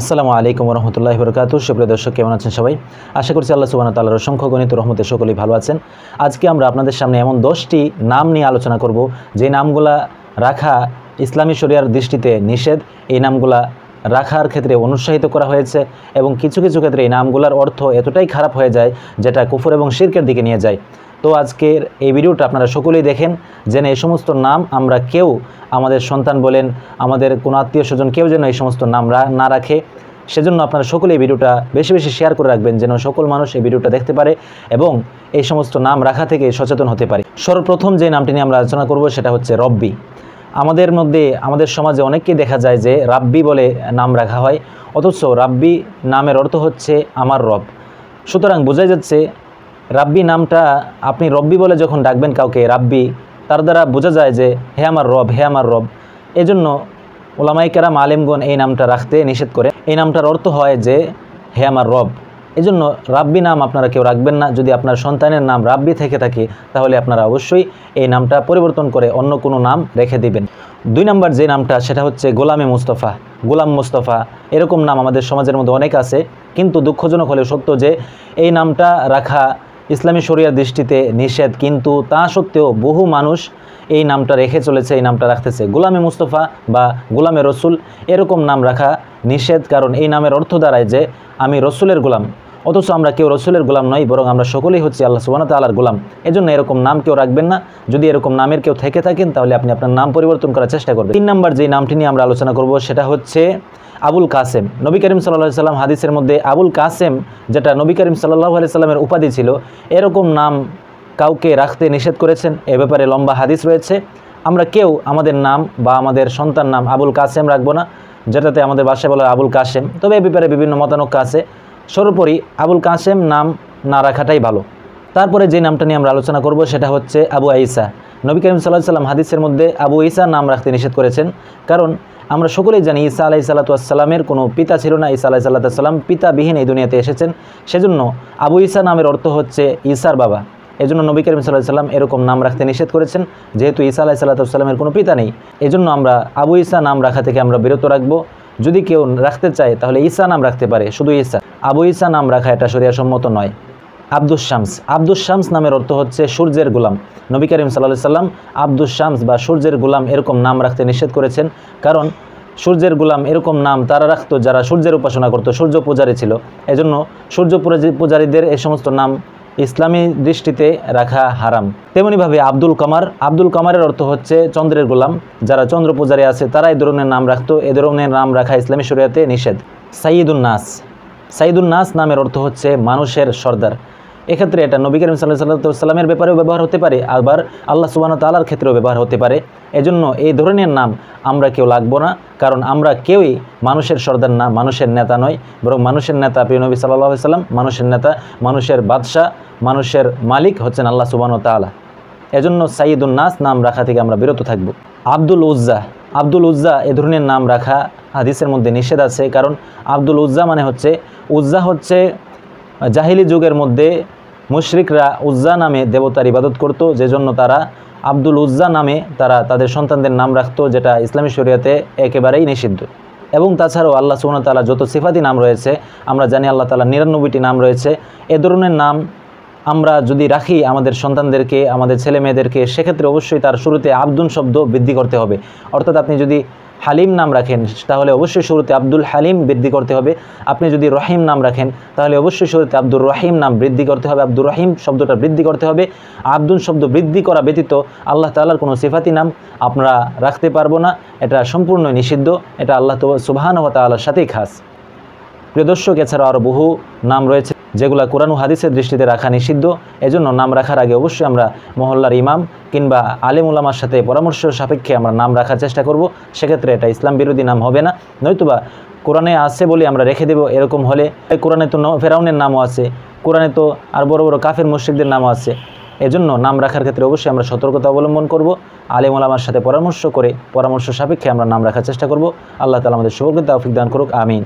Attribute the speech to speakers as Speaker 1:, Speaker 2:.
Speaker 1: আসসালামু আলাইকুম রহমতুল্লাহি বরকাতুহু। সুপ্রিয় দর্শক, কেমন আছেন সবাই? আশা করছি আল্লাহ সুবহানাহু ওয়া তাআলার অসংখ্য গণিত রহমতে সকলেই ভালো আছেন। আজকে আমরা আপনাদের সামনে এমন 10টি নাম নিয়ে আলোচনা করব যে নামগুলা রাখা ইসলামী শরিয়ার দৃষ্টিতে নিষেধ। এই নামগুলা রাখার ক্ষেত্রে অনুৎসাহিত করা হয়েছে এবং কিছু কিছু ক্ষেত্রে এই নামগুলার অর্থ এতটাই খারাপ হয়ে যায় যেটা কুফর এবং শিরকের দিকে নিয়ে যায়। তো আজকের এই ভিডিওটা আপনারা সকলেই দেখেন, যেন এই সমস্ত নাম আমরা কেউ, আমাদের সন্তান বলেন, আমাদের কোনো আত্মীয় স্বজন কেউ যেন এই সমস্ত নাম না রাখে। সেজন্য আপনারা সকলে এই ভিডিওটা বেশি বেশি শেয়ার করে রাখবেন, যেন সকল মানুষ এই ভিডিওটা দেখতে পারে এবং এই সমস্ত নাম রাখা থেকে সচেতন হতে পারে। সর্বপ্রথম যে নামটি নিয়ে আমরা আলোচনা করব সেটা হচ্ছে রব্বি। আমাদের সমাজে অনেককেই দেখা যায় যে রাব্বি বলে নাম রাখা হয়, অথচ রাব্বি নামের অর্থ হচ্ছে আমার রব। সুতরাং বোঝা যাচ্ছে রাব্বি নামটা আপনি রব্বি বলে যখন ডাকবেন কাউকে রাব্বি, তার দ্বারা বোঝা যায় যে হে আমার রব, হে আমার রব। এজন্য ওলামায়ে কেরাম আলেমগণ এই নামটা রাখতে নিষেধ করে। এই নামটার অর্থ হয় যে হে আমার রব। এজন্য রাব্বি নাম আপনারা কেউ রাখবেন না। যদি আপনার সন্তানের নাম রাব্বি থেকে থাকে তাহলে আপনারা অবশ্যই এই নামটা পরিবর্তন করে অন্য কোনো নাম রেখে দিবেন। 2 নম্বর যে নামটা সেটা হচ্ছে গোলামে মুস্তফা, গোলাম মুস্তফা। এরকম নাম আমাদের সমাজের মধ্যে অনেক আছে, কিন্তু দুঃখজনক হলেও সত্য যে এই নামটা রাখা ইসলামী শরিয়ার দৃষ্টিতে নিষেধ, কিন্তু তা সত্ত্বেও বহু মানুষ এই নামটা রেখে চলেছে, এই নামটা রাখতেছে। গোলামে মুস্তফা বা গোলামে রসুল এরকম নাম রাখা নিষেধ, কারণ এই নামের অর্থ দাঁড়ায় যে আমি রসুলের গোলাম, অথচ আমরা কেউ রসুলের গোলাম নই, বরং আমরা সকলেই হচ্ছি আল্লাহ সুবহানাহু ওয়া তাআলার গোলাম। এজন্য এরকম নাম কেউ রাখবেন না। যদি এরকম নামের কেউ থেকে থাকেন তাহলে আপনি আপনার নাম পরিবর্তন করার চেষ্টা করবেন। 3 নম্বর যে নামটি নিয়ে আমরা আলোচনা করব সেটা হচ্ছে আবুল কাসেম। নবী করিম সাল্লাল্লাহু আলাইহি সাল্লাম হাদিসের মধ্যে আবুল কাসেম, যেটা নবী করিম সাল্লাল্লাহু আলাইহি সাল্লামের উপাধি ছিল, এরকম নাম কাউকে রাখতে নিষেধ করেছেন। এ ব্যাপারে লম্বা হাদিস রয়েছে। আমরা কেউ আমাদের নাম বা আমাদের সন্তান নাম আবুল কাসেম রাখবো না, যেটাতে আমাদের ভাষায় বলা হয় আবুল কাসেম। তবে এ ব্যাপারে বিভিন্ন মতানক্য আছে। সর্বোপরি আবুল কাসেম নাম না রাখাটাই ভালো। তারপরে যে নামটা নিয়ে আমরা আলোচনা করব সেটা হচ্ছে আবু ঈসা। নবী করিম সাল্লাল্লাহু আলাইহি সাল্লাম হাদিসের মধ্যে আবু ঈসা নাম রাখতে নিষেধ করেছেন, কারণ আমরা সকলেই জানি ঈসা আলাইহিস সালাতু ওয়াস সালামের কোনো পিতা ছিল না। ঈসা আলাইহিস সালাতু ওয়াস সালাম পিতাবিহীন এই দুনিয়াতে এসেছেন। সেজন্য আবু ঈসা নামের অর্থ হচ্ছে ঈসার বাবা। এজন্য নবী করিম সাল্লাল্লাহু আলাইহি সাল্লাম এরকম নাম রাখতে নিষেধ করেছেন, যেহেতু ঈসা আলাইহিস সালাতু ওয়াস সালামের কোনো পিতা নেই। এজন্য আমরা আবু ঈসা নাম রাখা থেকে আমরা বিরত রাখবো। যদি কেউ রাখতে চায় তাহলে ঈসা নাম রাখতে পারে, শুধু ঈসা। আবু ঈসা নাম রাখা এটা শরিয়াসম্মত নয়। আব্দুস শামস। আব্দুস শামস নামের অর্থ হচ্ছে সূর্যের গোলাম। নবী করিম সাল্লাল্লাহু আলাইহি সাল্লাম আব্দুস শামস বা সূর্যের গোলাম এরকম নাম রাখতে নিষেধ করেছেন, কারণ সূর্যের গোলাম এরকম নাম তারা রাখতো যারা সূর্যের উপাসনা করতো, সূর্য পূজারী ছিল। এজন্য সূর্য পূজারীদের এই সমস্ত নাম ইসলামী দৃষ্টিতে রাখা হারাম। তেমনিভাবে আব্দুল কামার। আব্দুল কামারের অর্থ হচ্ছে চন্দ্রের গোলাম। যারা চন্দ্র পূজারী আছে তারা এই ধরনের নাম রাখতো। এ ধরনের নাম রাখা ইসলামী শরিয়াতে নিষেধ। সাইয়্যিদুন নাস। সাইয়্যিদুন নাস নামের অর্থ হচ্ছে মানুষের সর্দার। এক্ষেত্রে এটা নবী করিম সাল্লাল্লাহু আলাইহি সাল্লামের ব্যাপারেও ব্যবহার হতে পারে, আবার আল্লাহ সুবহানাহু ওয়া তাআলার ক্ষেত্রেও ব্যবহার হতে পারে। এজন্য এই ধরনের নাম আমরা কেউ লাগবো না, কারণ আমরা কেউই মানুষের সর্দার না, মানুষের নেতা নয়, বরং মানুষের নেতা প্রিয় নবী সাল্লাল্লাহু আলাইহি সাল্লাম। মানুষের নেতা, মানুষের বাদশাহ, মানুষের মালিক হচ্ছেন আল্লাহ সুবহানাহু ওয়া তাআলা। এজন্য সাইয়্যিদুন নাস নাম রাখা থেকে আমরা বিরত থাকব। আব্দুল উজ্জা। আব্দুল উজ্জা এ ধরনের নাম রাখা হাদিসের মধ্যে নিষেধ আছে, কারণ আব্দুল উজ্জা মানে হচ্ছে, উজ্জা হচ্ছে জাহিলি যুগের মধ্যে মুশরিকরা উজ্জা নামে দেবতার ইবাদত করত, যেজন্য তারা আব্দুল উজ্জা নামে তাদের সন্তানদের নাম রাখতো, যেটা ইসলামী শরিয়াতে একেবারেই নিষিদ্ধ। এবং তাছাড়াও আল্লাহ সুবহানাহু ওয়া তাআলা যত সিফাতি নাম রয়েছে, আমরা জানি আল্লাহ তাআলা 99টি নাম রয়েছে। এ ধরনের নাম আমরা যদি রাখি আমাদের সন্তানদেরকে, আমাদের ছেলে মেয়েদেরকে, সেক্ষেত্রে অবশ্যই তার শুরুতে আব্দুন শব্দ বৃদ্ধি করতে হবে। অর্থাৎ আপনি যদি হালিম নাম রাখেন তাহলে অবশ্যই শুরুতে আব্দুল হালিম বৃদ্ধি করতে হবে। আপনি যদি রহিম নাম রাখেন তাহলে অবশ্যই শুরুতে আব্দুর রহিম নাম বৃদ্ধি করতে হবে, আব্দুর রহিম শব্দটা বৃদ্ধি করতে হবে। আব্দুল শব্দ বৃদ্ধি করা ব্যতীত আল্লাহ তাআলার কোনো সিফাতি নাম আমরা রাখতে পারবো না, এটা সম্পূর্ণ নিষিদ্ধ। এটা আল্লাহ সুবহানাহু ওয়া তাআলার সাথেই খাস। প্রিয় দর্শক, এছাড়াও আরও বহু নাম রয়েছে যেগুলো কোরআন ও হাদিসের দৃষ্টিতে রাখা নিষিদ্ধ। এজন্য নাম রাখার আগে অবশ্যই আমরা মহল্লার ইমাম কিংবা আলেম উলামার সাথে পরামর্শ সাপেক্ষে আমরা নাম রাখার চেষ্টা করব। সেক্ষেত্রে এটা ইসলাম বিরোধী নাম হবে না। নয়তোবা কোরআনে আছে বলে আমরা রেখে দেব, এরকম হলে কোরআনে তো ফেরাউনের নামও আছে, কোরআনে তো আর বড় বড় কাফের মুশরিকদের নামও আছে। এজন্য নাম রাখার ক্ষেত্রে অবশ্যই আমরা সতর্কতা অবলম্বন করব। আলেম উলামার সাথে পরামর্শ সাপেক্ষে আমরা নাম রাখার চেষ্টা করব। আল্লাহ তাআলা আমাদের সবাইকে তৌফিক দান করুক, আমিন।